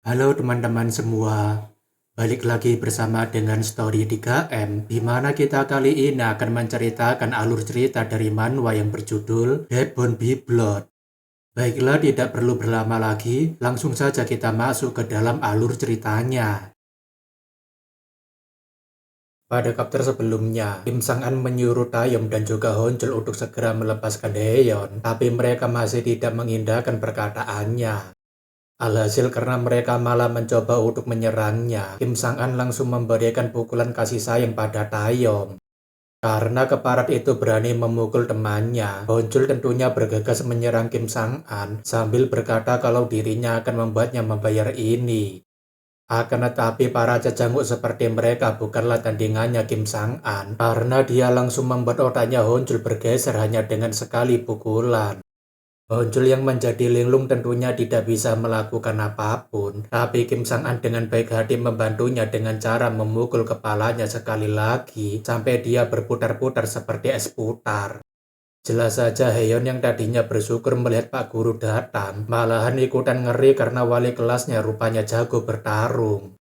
Halo teman-teman semua, balik lagi bersama dengan Story 3M, di mana kita kali ini akan menceritakan alur cerita dari manhwa yang berjudul Dead Bone Be Blood. Baiklah, tidak perlu berlama lagi, langsung saja kita masuk ke dalam alur ceritanya. Pada chapter sebelumnya, Kim Sang-an menyuruh Taeyong dan juga Honjul untuk segera melepaskan Haeyeon, tapi mereka masih tidak mengindahkan perkataannya. Alhasil karena mereka malah mencoba untuk menyerangnya, Kim Sang-an langsung memberikan pukulan kasih sayang pada Taeyong. Karena keparat itu berani memukul temannya, Honjul tentunya bergegas menyerang Kim Sang-an sambil berkata kalau dirinya akan membuatnya membayar ini. Akan tetapi para cecanguk seperti mereka bukanlah tandingannya Kim Sang-an, karena dia langsung membuat otaknya Honjul bergeser hanya dengan sekali pukulan. Honjul yang menjadi linglung tentunya tidak bisa melakukan apapun, tapi Kim Sang-an dengan baik hati membantunya dengan cara memukul kepalanya sekali lagi sampai dia berputar-putar seperti es putar. Jelas saja Haeyeon yang tadinya bersyukur melihat Pak Guru datang, malahan ikutan ngeri karena wali kelasnya rupanya jago bertarung.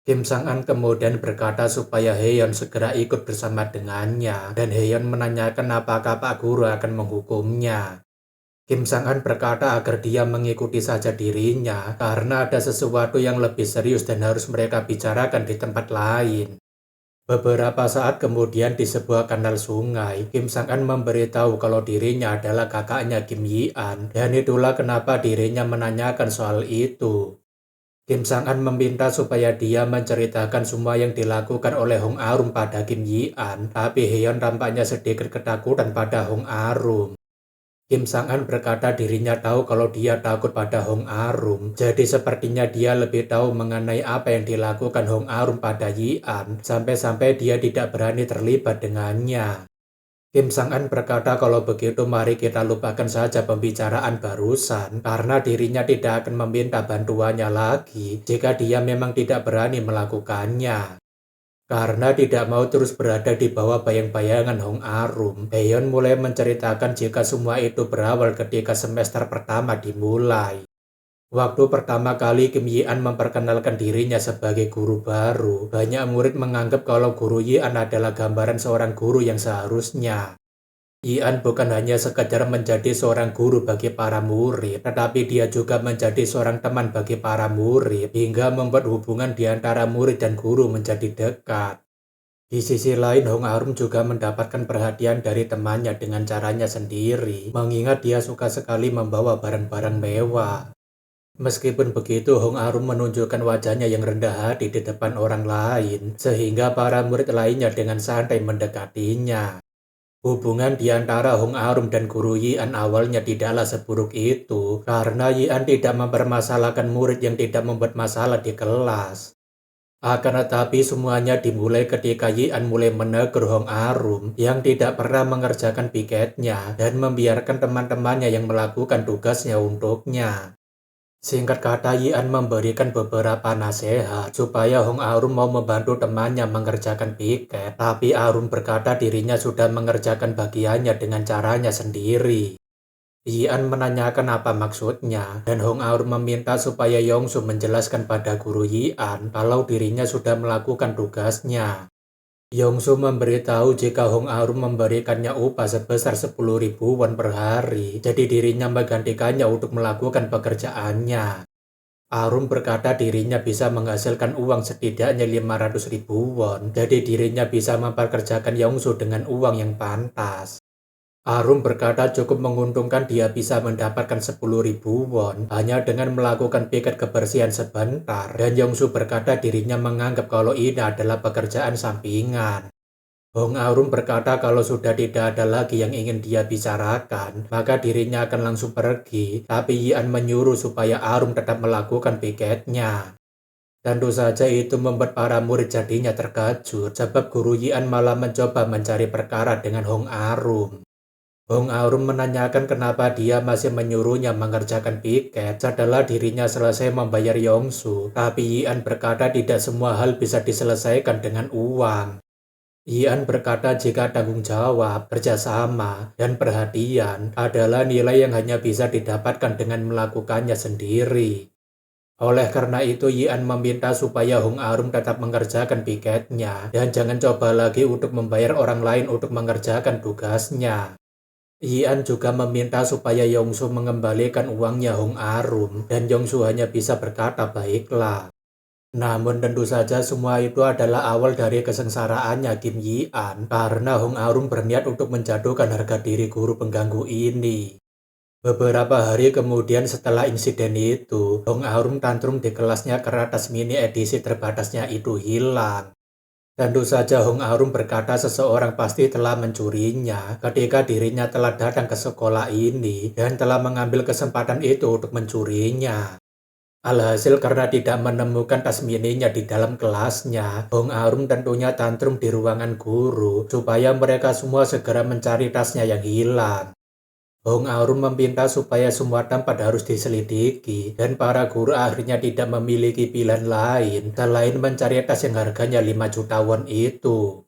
Kim Sang-an kemudian berkata supaya Haeyeon segera ikut bersama dengannya, dan Haeyeon menanyakan apakah Pak Guru akan menghukumnya. Kim Sang-an berkata agar dia mengikuti saja dirinya karena ada sesuatu yang lebih serius dan harus mereka bicarakan di tempat lain. Beberapa saat kemudian di sebuah kanal sungai, Kim Sang-an memberitahu kalau dirinya adalah kakaknya Kim Yi-an, dan itulah kenapa dirinya menanyakan soal itu. Kim Sang-an meminta supaya dia menceritakan semua yang dilakukan oleh Hong Arum pada Kim Yi-an, tapi Haeyeon tampaknya sedikit ketakutan pada Hong Arum. Kim Sang-an berkata dirinya tahu kalau dia takut pada Hong Arum, jadi sepertinya dia lebih tahu mengenai apa yang dilakukan Hong Arum pada Yi-an, sampai-sampai dia tidak berani terlibat dengannya. Kim Sang-an berkata kalau begitu mari kita lupakan saja pembicaraan barusan, karena dirinya tidak akan meminta bantuannya lagi jika dia memang tidak berani melakukannya. Karena tidak mau terus berada di bawah bayang-bayangan Hong Arum, Haeyeon mulai menceritakan jika semua itu berawal ketika semester pertama dimulai. Waktu pertama kali Kim Yi-an memperkenalkan dirinya sebagai guru baru, banyak murid menganggap kalau guru Yi-an adalah gambaran seorang guru yang seharusnya. Yi-an bukan hanya sekedar menjadi seorang guru bagi para murid, tetapi dia juga menjadi seorang teman bagi para murid, hingga membuat hubungan di antara murid dan guru menjadi dekat. Di sisi lain, Hong Arum juga mendapatkan perhatian dari temannya dengan caranya sendiri, mengingat dia suka sekali membawa barang-barang mewah. Meskipun begitu, Hong Arum menunjukkan wajahnya yang rendah hati di depan orang lain, sehingga para murid lainnya dengan santai mendekatinya. Hubungan di antara Hong Arum dan guru Yi-an awalnya tidaklah seburuk itu, karena Yi-an tidak mempermasalahkan murid yang tidak membuat masalah di kelas. Akan tetapi semuanya dimulai ketika Yi-an mulai menegur Hong Arum yang tidak pernah mengerjakan piketnya dan membiarkan teman-temannya yang melakukan tugasnya untuknya. Singkat kata, Yi-an memberikan beberapa nasihat supaya Hong Arum mau membantu temannya mengerjakan piket, tapi Arum berkata dirinya sudah mengerjakan bagiannya dengan caranya sendiri. Yi-an menanyakan apa maksudnya, dan Hong Arum meminta supaya Yongsu menjelaskan pada guru Yi-an kalau dirinya sudah melakukan tugasnya. Yongsu memberitahu jika Hong Arum memberikannya upah sebesar 10.000 won per hari, jadi dirinya menggantikannya untuk melakukan pekerjaannya. Arum berkata dirinya bisa menghasilkan uang setidaknya 500.000 won, jadi dirinya bisa memperkerjakan Yongsu dengan uang yang pantas. Arum berkata cukup menguntungkan dia bisa mendapatkan 10.000 won hanya dengan melakukan piket kebersihan sebentar, dan Yongsu berkata dirinya menganggap kalau ini adalah pekerjaan sampingan. Hong Arum berkata kalau sudah tidak ada lagi yang ingin dia bicarakan, maka dirinya akan langsung pergi, tapi Yi-an menyuruh supaya Arum tetap melakukan piketnya. Tentu saja itu membuat para murid jadinya terkejut, sebab guru Yi-an malah mencoba mencari perkara dengan Hong Arum. Hong Arum menanyakan kenapa dia masih menyuruhnya mengerjakan piket setelah dirinya selesai membayar Yongsu, tapi Yi-an berkata tidak semua hal bisa diselesaikan dengan uang. Yi-an berkata jika tanggung jawab, kerjasama, dan perhatian adalah nilai yang hanya bisa didapatkan dengan melakukannya sendiri. Oleh karena itu, Yian meminta supaya Hong Arum tetap mengerjakan piketnya dan jangan coba lagi untuk membayar orang lain untuk mengerjakan tugasnya. Yian juga meminta supaya Yongsu mengembalikan uangnya Hong Arum dan Yongsu hanya bisa berkata baiklah. Namun tentu saja semua itu adalah awal dari kesengsaraannya Kim Yian karena Hong Arum berniat untuk menjatuhkan harga diri guru pengganggu ini. Beberapa hari kemudian setelah insiden itu, Hong Arum tantrum di kelasnya karena tas mini edisi terbatasnya itu hilang. Tentu saja Hong Arum berkata seseorang pasti telah mencurinya ketika dirinya telah datang ke sekolah ini dan telah mengambil kesempatan itu untuk mencurinya. Alhasil karena tidak menemukan tas mininya di dalam kelasnya, Hong Arum tentunya tantrum di ruangan guru supaya mereka semua segera mencari tasnya yang hilang. Hong Arum meminta supaya semua tempat harus diselidiki dan para guru akhirnya tidak memiliki pilihan lain selain mencari tas yang harganya 5 juta won itu.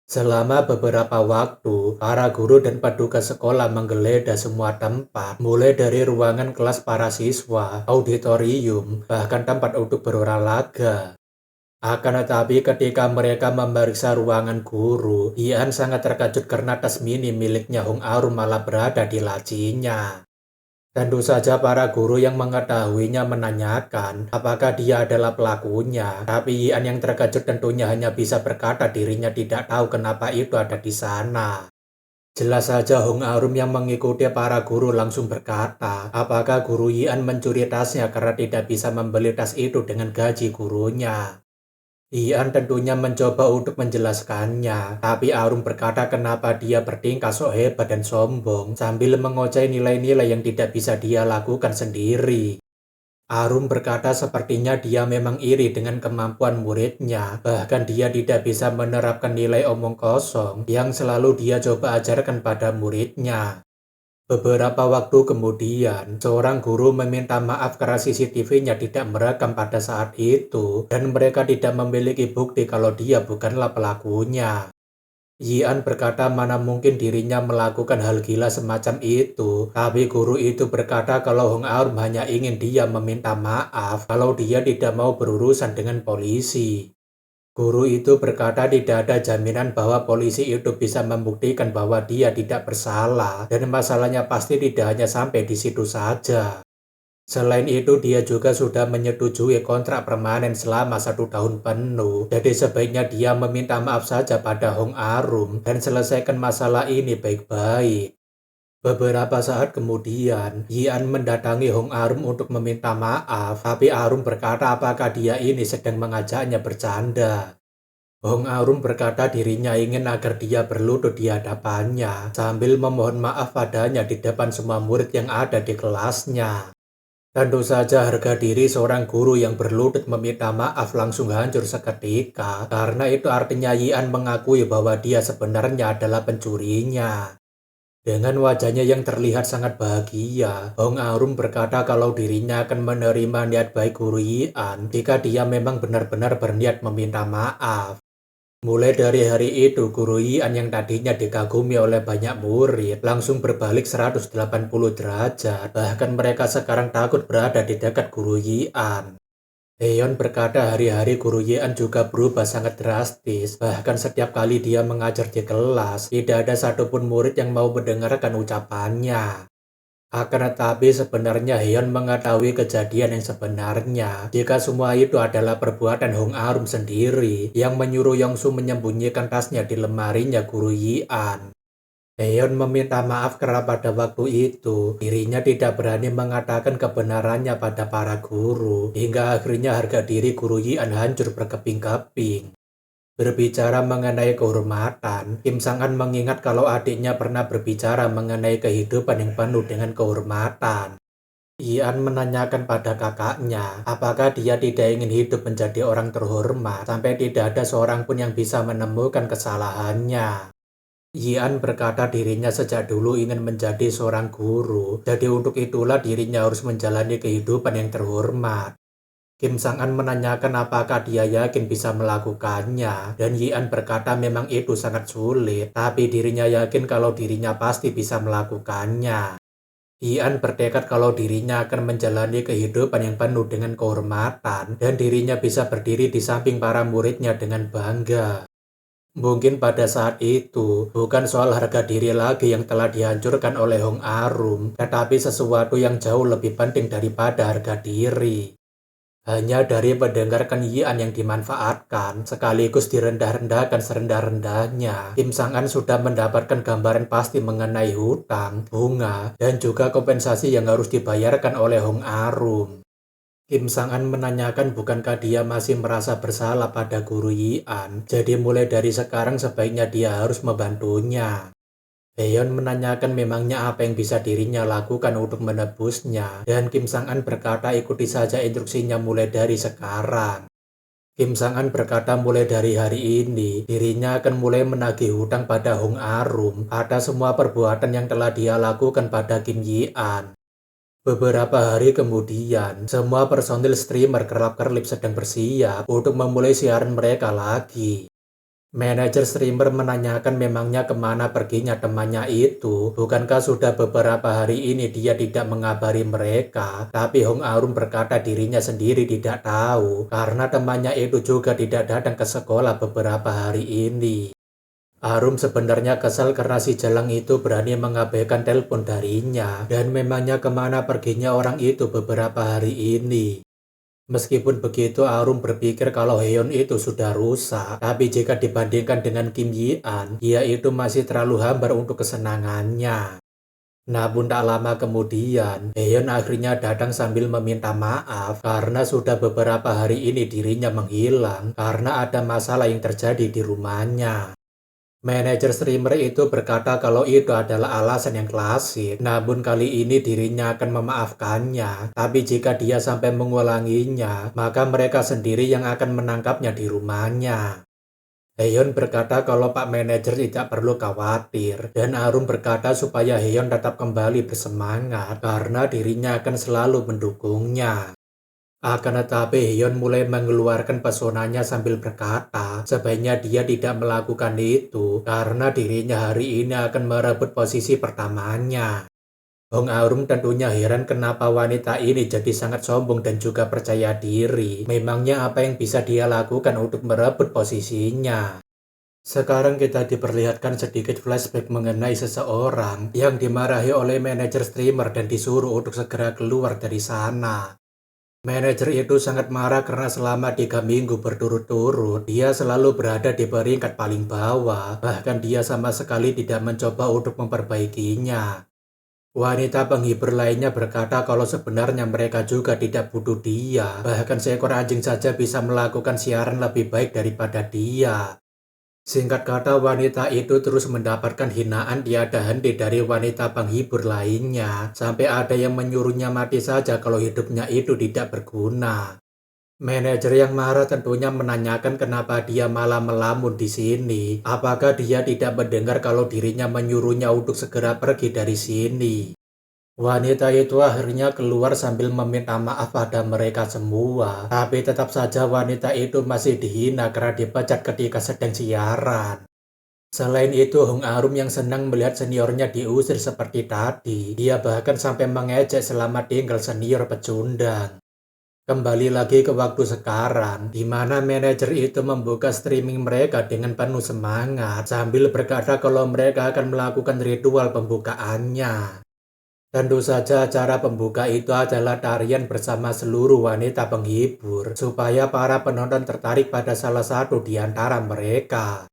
Selama beberapa waktu, para guru dan petugas sekolah menggeledah semua tempat, mulai dari ruangan kelas para siswa, auditorium, bahkan tempat untuk berolahraga. Akan tetapi ketika mereka memeriksa ruangan guru, Ian sangat terkejut karena tas mini miliknya Hong Arum malah berada di lacinya. Tentu saja para guru yang mengetahuinya menanyakan apakah dia adalah pelakunya, tapi Ian yang terkejut tentunya hanya bisa berkata dirinya tidak tahu kenapa itu ada di sana. Jelas saja Hong Arum yang mengikuti para guru langsung berkata, apakah guru Ian mencuri tasnya karena tidak bisa membeli tas itu dengan gaji gurunya. Ian tentunya mencoba untuk menjelaskannya, tapi Arum berkata kenapa dia bertingkah sok hebat dan sombong sambil mengoceh nilai-nilai yang tidak bisa dia lakukan sendiri. Arum berkata sepertinya dia memang iri dengan kemampuan muridnya, bahkan dia tidak bisa menerapkan nilai omong kosong yang selalu dia coba ajarkan pada muridnya. Beberapa waktu kemudian, seorang guru meminta maaf karena CCTV-nya tidak merekam pada saat itu dan mereka tidak memiliki bukti kalau dia bukanlah pelakunya. Yian berkata mana mungkin dirinya melakukan hal gila semacam itu, tapi guru itu berkata kalau Hong Arum hanya ingin dia meminta maaf kalau dia tidak mau berurusan dengan polisi. Guru itu berkata tidak ada jaminan bahwa polisi itu bisa membuktikan bahwa dia tidak bersalah dan masalahnya pasti tidak hanya sampai di situ saja. Selain itu dia juga sudah menyetujui kontrak permanen selama 1 tahun penuh, jadi sebaiknya dia meminta maaf saja pada Hong Arum dan selesaikan masalah ini baik-baik. Beberapa saat kemudian, Yian mendatangi Hong Arum untuk meminta maaf, tapi Arum berkata apakah dia ini sedang mengajaknya bercanda. Hong Arum berkata dirinya ingin agar dia berlutut di hadapannya, sambil memohon maaf padanya di depan semua murid yang ada di kelasnya. Tentu saja harga diri seorang guru yang berlutut meminta maaf langsung hancur seketika, karena itu artinya Yian mengakui bahwa dia sebenarnya adalah pencurinya. Dengan wajahnya yang terlihat sangat bahagia, Hong Arum berkata kalau dirinya akan menerima niat baik guru Yian jika dia memang benar-benar berniat meminta maaf. Mulai dari hari itu, guru Yian yang tadinya dikagumi oleh banyak murid langsung berbalik 180 derajat, bahkan mereka sekarang takut berada di dekat guru Yian. Heon berkata hari-hari guru Yeon juga berubah sangat drastis, bahkan setiap kali dia mengajar di kelas, tidak ada satupun murid yang mau mendengarkan ucapannya. Akan tetapi sebenarnya Heon mengetahui kejadian yang sebenarnya, jika semua itu adalah perbuatan Hong Arum sendiri yang menyuruh Yongsu menyembunyikan tasnya di lemarinya guru Yian. Heon meminta maaf karena pada waktu itu dirinya tidak berani mengatakan kebenarannya pada para guru, hingga akhirnya harga diri guru Yian hancur berkeping-keping. Berbicara mengenai kehormatan, Kim Sang-an mengingat kalau adiknya pernah berbicara mengenai kehidupan yang penuh dengan kehormatan. Yian menanyakan pada kakaknya, apakah dia tidak ingin hidup menjadi orang terhormat sampai tidak ada seorang pun yang bisa menemukan kesalahannya. Yian berkata dirinya sejak dulu ingin menjadi seorang guru, jadi untuk itulah dirinya harus menjalani kehidupan yang terhormat. Kim Sang-an menanyakan apakah dia yakin bisa melakukannya, dan Yian berkata memang itu sangat sulit, tapi dirinya yakin kalau dirinya pasti bisa melakukannya. Hian bertekad kalau dirinya akan menjalani kehidupan yang penuh dengan kehormatan dan dirinya bisa berdiri di samping para muridnya dengan bangga. Mungkin pada saat itu bukan soal harga diri lagi yang telah dihancurkan oleh Hong Arum, tetapi sesuatu yang jauh lebih penting daripada harga diri. Hanya dari mendengarkan Yian yang dimanfaatkan, sekaligus direndah-rendahkan serendah-rendahnya, Kim Sang-an sudah mendapatkan gambaran pasti mengenai hutang, bunga, dan juga kompensasi yang harus dibayarkan oleh Hong Arum. Kim Sang-an menanyakan bukankah dia masih merasa bersalah pada guru Yian, jadi mulai dari sekarang sebaiknya dia harus membantunya. Heon menanyakan memangnya apa yang bisa dirinya lakukan untuk menebusnya, dan Kim Sang-an berkata ikuti saja instruksinya mulai dari sekarang. Kim Sang-an berkata mulai dari hari ini, dirinya akan mulai menagih hutang pada Hong Arum atas semua perbuatan yang telah dia lakukan pada Kim Yi-an. Beberapa hari kemudian, semua personil streamer kerlap-kerlip sedang bersiap untuk memulai siaran mereka lagi. Manajer streamer menanyakan memangnya kemana perginya temannya itu. Bukankah sudah beberapa hari ini dia tidak mengabari mereka? Tapi Hong Arum berkata dirinya sendiri tidak tahu karena temannya itu juga tidak datang ke sekolah beberapa hari ini. Arum sebenarnya kesal karena si Jalang itu berani mengabaikan telepon darinya dan memangnya kemana perginya orang itu beberapa hari ini. Meskipun begitu, Arum berpikir kalau Heon itu sudah rusak, tapi jika dibandingkan dengan Kim Yi-an, dia itu masih terlalu hambar untuk kesenangannya. Namun tak lama kemudian, Heon akhirnya datang sambil meminta maaf karena sudah beberapa hari ini dirinya menghilang karena ada masalah yang terjadi di rumahnya. Manajer streamer itu berkata kalau itu adalah alasan yang klasik, namun kali ini dirinya akan memaafkannya. Tapi jika dia sampai mengulanginya, maka mereka sendiri yang akan menangkapnya di rumahnya. Heon berkata kalau Pak Manajer tidak perlu khawatir, dan Arum berkata supaya Heon tetap kembali bersemangat karena dirinya akan selalu mendukungnya. Akan tetapi Heon mulai mengeluarkan pesonanya sambil berkata, sebaiknya dia tidak melakukan itu karena dirinya hari ini akan merebut posisi pertamanya. Hong Arum tentunya heran kenapa wanita ini jadi sangat sombong dan juga percaya diri. Memangnya apa yang bisa dia lakukan untuk merebut posisinya? Sekarang kita diperlihatkan sedikit flashback mengenai seseorang yang dimarahi oleh manajer streamer dan disuruh untuk segera keluar dari sana. Manajer itu sangat marah karena selama 3 minggu berturut-turut, dia selalu berada di peringkat paling bawah, bahkan dia sama sekali tidak mencoba untuk memperbaikinya. Wanita penghibur lainnya berkata kalau sebenarnya mereka juga tidak butuh dia, bahkan seekor anjing saja bisa melakukan siaran lebih baik daripada dia. Singkat kata, wanita itu terus mendapatkan hinaan tiada henti dari wanita penghibur lainnya, sampai ada yang menyuruhnya mati saja kalau hidupnya itu tidak berguna. Manajer yang marah tentunya menanyakan kenapa dia malah melamun di sini. Apakah dia tidak mendengar kalau dirinya menyuruhnya untuk segera pergi dari sini? Wanita itu akhirnya keluar sambil meminta maaf pada mereka semua, tapi tetap saja wanita itu masih dihina karena dipecat ketika sedang siaran. Selain itu, Hong Arum yang senang melihat seniornya diusir seperti tadi, dia bahkan sampai mengejek selamat tinggal senior pecundang. Kembali lagi ke waktu sekarang, di mana manajer itu membuka streaming mereka dengan penuh semangat, sambil berkata kalau mereka akan melakukan ritual pembukaannya. Tentu saja acara pembuka itu adalah tarian bersama seluruh wanita penghibur, supaya para penonton tertarik pada salah satu di antara mereka.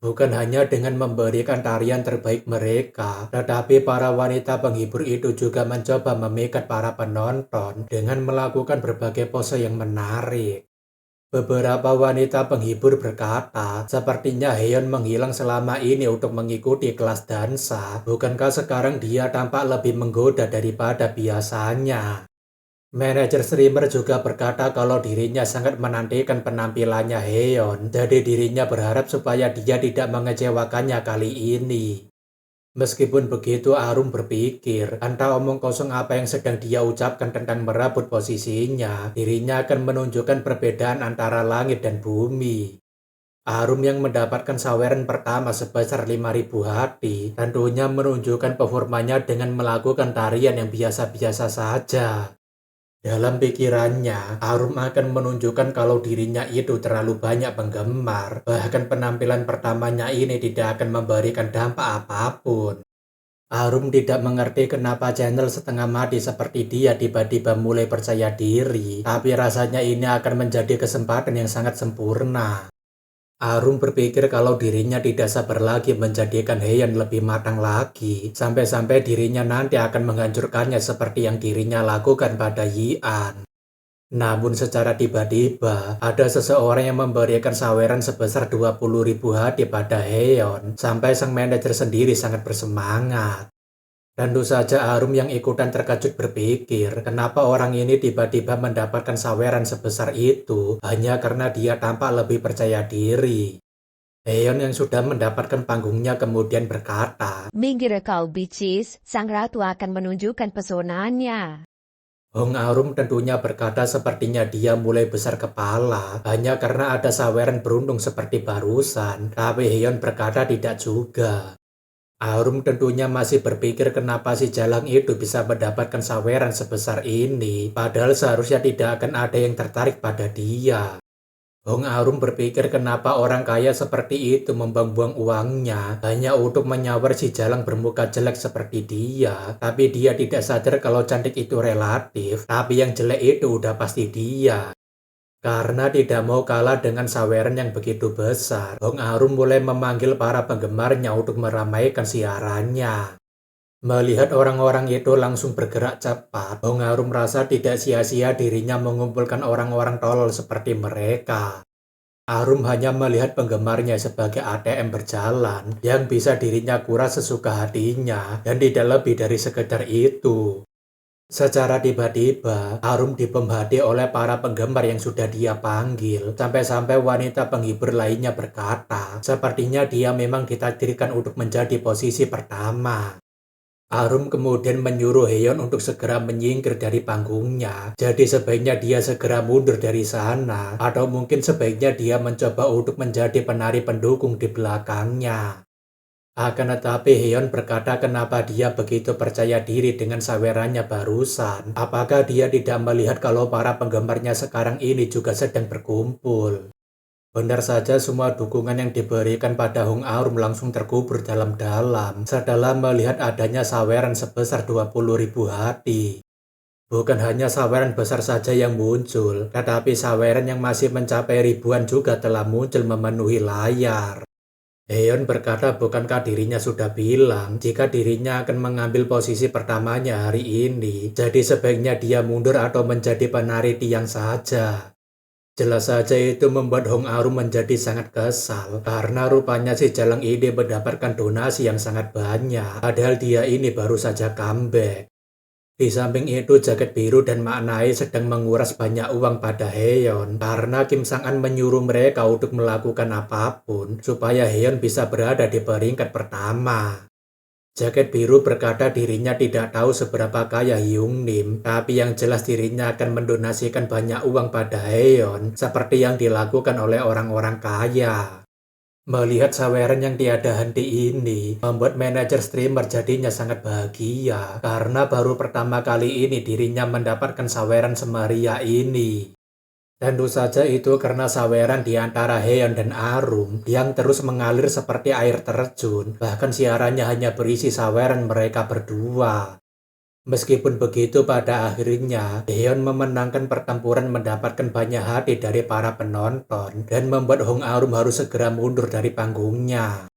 Bukan hanya dengan memberikan tarian terbaik mereka, tetapi para wanita penghibur itu juga mencoba memikat para penonton dengan melakukan berbagai pose yang menarik. Beberapa wanita penghibur berkata, sepertinya Heon menghilang selama ini untuk mengikuti kelas dansa. Bukankah sekarang dia tampak lebih menggoda daripada biasanya? Manajer streamer juga berkata kalau dirinya sangat menantikan penampilannya Heon, jadi dirinya berharap supaya dia tidak mengecewakannya kali ini. Meskipun begitu, Arum berpikir, entah omong kosong apa yang sedang dia ucapkan tentang merebut posisinya, dirinya akan menunjukkan perbedaan antara langit dan bumi. Arum yang mendapatkan saweran pertama sebesar 5.000 hati tentunya menunjukkan performanya dengan melakukan tarian yang biasa-biasa saja. Dalam pikirannya, Arum akan menunjukkan kalau dirinya itu terlalu banyak penggemar, bahkan penampilan pertamanya ini tidak akan memberikan dampak apapun. Arum tidak mengerti kenapa channel setengah mati seperti dia tiba-tiba mulai percaya diri, tapi rasanya ini akan menjadi kesempatan yang sangat sempurna. Arum berpikir kalau dirinya tidak sabar lagi menjadikan Heian lebih matang lagi, sampai-sampai dirinya nanti akan menghancurkannya seperti yang dirinya lakukan pada Yian. Namun secara tiba-tiba, ada seseorang yang memberikan saweran sebesar 20.000 hati pada Heian, sampai sang manajer sendiri sangat bersemangat. Tentu saja Arum yang ikutan terkejut berpikir, kenapa orang ini tiba-tiba mendapatkan saweran sebesar itu hanya karena dia tampak lebih percaya diri. Heian yang sudah mendapatkan panggungnya kemudian berkata, "Minggir kau bicis, sang ratu akan menunjukkan pesonanya." Hong Arum tentunya berkata sepertinya dia mulai besar kepala hanya karena ada saweran beruntung seperti barusan, tapi Heian berkata tidak juga. Arum tentunya masih berpikir kenapa si Jalang itu bisa mendapatkan saweran sebesar ini, padahal seharusnya tidak akan ada yang tertarik pada dia. Hong Arum berpikir kenapa orang kaya seperti itu membuang-buang uangnya hanya untuk menyawar si Jalang bermuka jelek seperti dia, tapi dia tidak sadar kalau cantik itu relatif, tapi yang jelek itu udah pasti dia. Karena tidak mau kalah dengan saweran yang begitu besar, Hong Arum mulai memanggil para penggemarnya untuk meramaikan siarannya. Melihat orang-orang itu langsung bergerak cepat, Hong Arum merasa tidak sia-sia dirinya mengumpulkan orang-orang tolol seperti mereka. Arum hanya melihat penggemarnya sebagai ATM berjalan yang bisa dirinya kuras sesuka hatinya dan tidak lebih dari sekedar itu. Secara tiba-tiba, Arum dipemhati oleh para penggemar yang sudah dia panggil, sampai-sampai wanita penghibur lainnya berkata, sepertinya dia memang ditakdirkan untuk menjadi posisi pertama. Arum kemudian menyuruh Heian untuk segera menyingkir dari panggungnya, jadi sebaiknya dia segera mundur dari sana, atau mungkin sebaiknya dia mencoba untuk menjadi penari pendukung di belakangnya. Akan tetapi Heian berkata kenapa dia begitu percaya diri dengan sawerannya barusan. Apakah dia tidak melihat kalau para penggemarnya sekarang ini juga sedang berkumpul? Benar saja semua dukungan yang diberikan pada Hong Arum langsung terkubur dalam-dalam setelah melihat adanya saweran sebesar 20.000 hati. Bukan hanya saweran besar saja yang muncul, tetapi saweran yang masih mencapai ribuan juga telah muncul memenuhi layar. Heian berkata bukankah dirinya sudah bilang jika dirinya akan mengambil posisi pertamanya hari ini, jadi sebaiknya dia mundur atau menjadi penari tiang saja. Jelas saja itu membuat Hong Arum menjadi sangat kesal karena rupanya si Jalang ini mendapatkan donasi yang sangat banyak, padahal dia ini baru saja comeback. Di samping itu jaket biru dan Maknai sedang menguras banyak uang pada Heian karena Kim Sang-an menyuruh mereka untuk melakukan apapun supaya Heian bisa berada di peringkat pertama. Jaket biru berkata dirinya tidak tahu seberapa kaya Hyung Nim, tapi yang jelas dirinya akan mendonasikan banyak uang pada Heian seperti yang dilakukan oleh orang-orang kaya. Melihat saweran yang tiada henti ini, membuat manajer streamer jadinya sangat bahagia karena baru pertama kali ini dirinya mendapatkan saweran semeriah ini. Tentu saja itu karena saweran di antara Heian dan Arum yang terus mengalir seperti air terjun, bahkan siarannya hanya berisi saweran mereka berdua. Meskipun begitu pada akhirnya, Heian memenangkan pertempuran mendapatkan banyak hati dari para penonton dan membuat Hong Arum harus segera mundur dari panggungnya.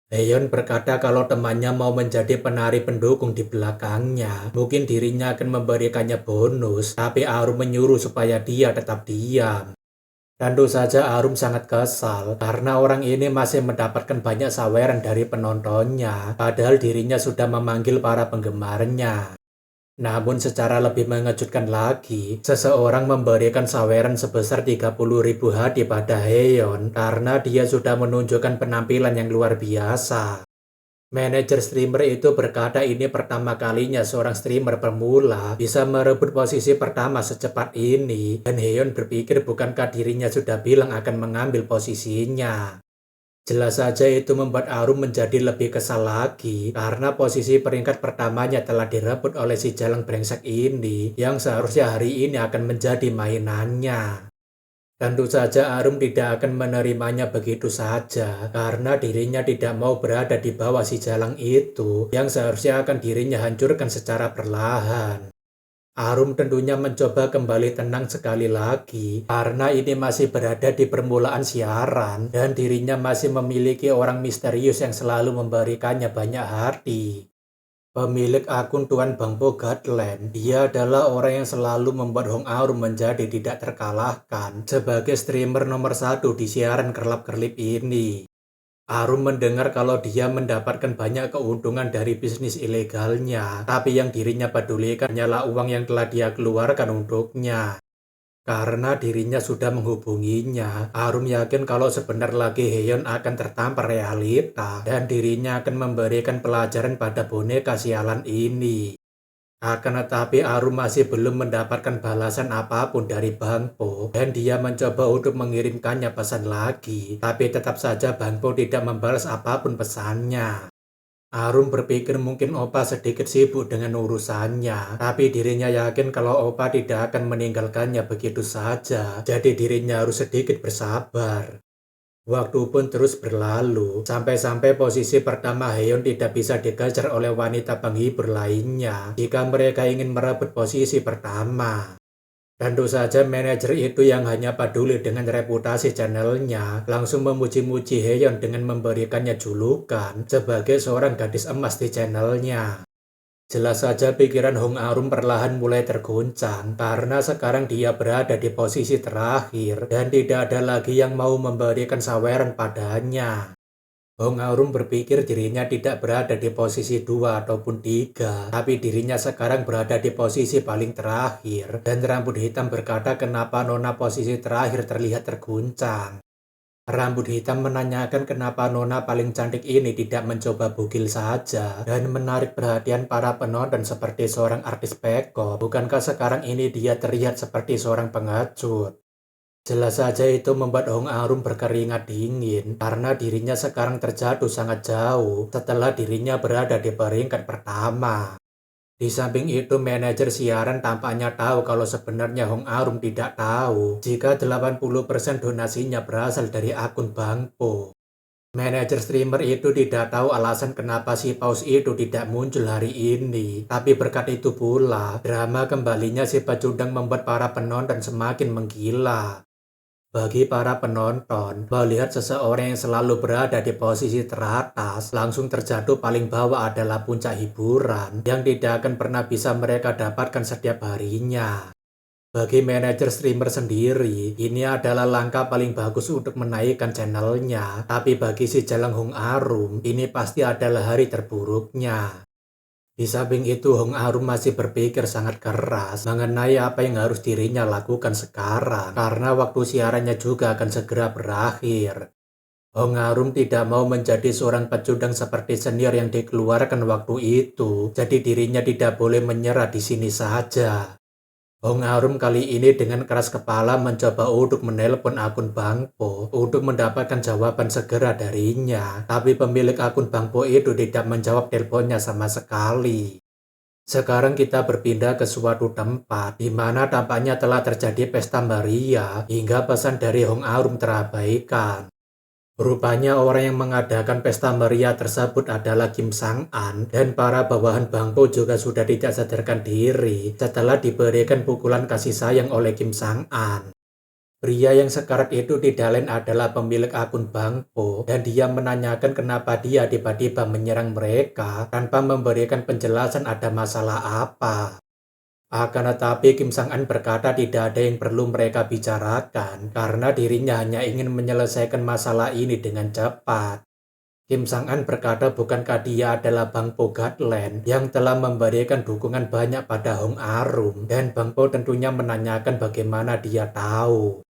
Heian berkata kalau temannya mau menjadi penari pendukung di belakangnya, mungkin dirinya akan memberikannya bonus, tapi Arum menyuruh supaya dia tetap diam. Tentu saja Arum sangat kesal karena orang ini masih mendapatkan banyak saweran dari penontonnya, padahal dirinya sudah memanggil para penggemarnya. Namun secara lebih mengejutkan lagi, seseorang memberikan saweran sebesar 30.000 hati pada Heian karena dia sudah menunjukkan penampilan yang luar biasa. Manajer streamer itu berkata ini pertama kalinya seorang streamer pemula bisa merebut posisi pertama secepat ini, dan Heon berpikir bukankah dirinya sudah bilang akan mengambil posisinya. Jelas saja itu membuat Arum menjadi lebih kesal lagi karena posisi peringkat pertamanya telah direbut oleh si Jalang brengsek ini yang seharusnya hari ini akan menjadi mainannya. Tentu saja Arum tidak akan menerimanya begitu saja karena dirinya tidak mau berada di bawah si Jalang itu yang seharusnya akan dirinya hancurkan secara perlahan. Arum tentunya mencoba kembali tenang sekali lagi karena ini masih berada di permulaan siaran dan dirinya masih memiliki orang misterius yang selalu memberikannya banyak hati. Pemilik akun Tuan Bangpo Godland, dia adalah orang yang selalu membuat Hong Arum menjadi tidak terkalahkan sebagai streamer nomor 1 di siaran kerlap-kerlip ini. Arum mendengar kalau dia mendapatkan banyak keuntungan dari bisnis ilegalnya, tapi yang dirinya pedulikan hanyalah uang yang telah dia keluarkan untuknya. Karena dirinya sudah menghubunginya, Arum yakin kalau sebentar lagi Heon akan tertampar realita dan dirinya akan memberikan pelajaran pada boneka sialan ini. Akan tetapi Arum masih belum mendapatkan balasan apapun dari Bang Po dan dia mencoba untuk mengirimkannya pesan lagi, tapi tetap saja Bang Po tidak membalas apapun pesannya. Arum berpikir mungkin Opa sedikit sibuk dengan urusannya, tapi dirinya yakin kalau Opa tidak akan meninggalkannya begitu saja, jadi dirinya harus sedikit bersabar. Waktu pun terus berlalu, sampai-sampai posisi pertama Heon tidak bisa dikejar oleh wanita penghibur lainnya jika mereka ingin merebut posisi pertama. Tentu saja manajer itu yang hanya peduli dengan reputasi channelnya langsung memuji-muji Heon dengan memberikannya julukan sebagai seorang gadis emas di channelnya. Jelas saja pikiran Hong Arum perlahan mulai terguncang karena sekarang dia berada di posisi terakhir dan tidak ada lagi yang mau memberikan saweran padanya. Hong Arum berpikir dirinya tidak berada di posisi 2 ataupun 3, tapi dirinya sekarang berada di posisi paling terakhir, dan rambut hitam berkata kenapa nona posisi terakhir terlihat terguncang. Rambut hitam menanyakan kenapa nona paling cantik ini tidak mencoba bugil saja, dan menarik perhatian para penonton seperti seorang artis peko. Bukankah sekarang ini dia terlihat seperti seorang pengecut? Jelas saja itu membuat Hong Arum berkeringat dingin karena dirinya sekarang terjatuh sangat jauh setelah dirinya berada di peringkat pertama. Di samping itu manajer siaran tampaknya tahu kalau sebenarnya Hong Arum tidak tahu jika 80% donasinya berasal dari akun Bang Po. Manajer streamer itu tidak tahu alasan kenapa si Paus itu tidak muncul hari ini, tapi berkat itu pula drama kembalinya si pecundang membuat para penonton semakin menggila. Bagi para penonton, melihat seseorang yang selalu berada di posisi teratas langsung terjatuh paling bawah adalah puncak hiburan yang tidak akan pernah bisa mereka dapatkan setiap harinya. Bagi manajer streamer sendiri, ini adalah langkah paling bagus untuk menaikkan channelnya, tapi bagi si Jalang Hong Arum, ini pasti adalah hari terburuknya. Di samping itu, Hong Arum masih berpikir sangat keras mengenai apa yang harus dirinya lakukan sekarang karena waktu siarannya juga akan segera berakhir. Hong Arum tidak mau menjadi seorang pecundang seperti senior yang dikeluarkan waktu itu, jadi dirinya tidak boleh menyerah di sini saja. Hong Arum kali ini dengan keras kepala mencoba untuk menelpon akun Bang Po untuk mendapatkan jawaban segera darinya, tapi pemilik akun Bang Po itu tidak menjawab teleponnya sama sekali. Sekarang kita berpindah ke suatu tempat di mana tampaknya telah terjadi pesta meriah hingga pesan dari Hong Arum terabaikan. Rupanya orang yang mengadakan pesta meriah tersebut adalah Kim Sang-an dan para bawahan Bang Po juga sudah tidak sadarkan diri setelah diberikan pukulan kasih sayang oleh Kim Sang-an. Pria yang sekarat itu tidak lain adalah pemilik akun Bang Po dan dia menanyakan kenapa dia tiba-tiba menyerang mereka tanpa memberikan penjelasan ada masalah apa. Akan tetapi Kim Sang-an berkata tidak ada yang perlu mereka bicarakan karena dirinya hanya ingin menyelesaikan masalah ini dengan cepat. Kim Sang-an berkata bukankah dia adalah Bang Po Godland yang telah memberikan dukungan banyak pada Hong Arum dan Bang Po tentunya menanyakan bagaimana dia tahu.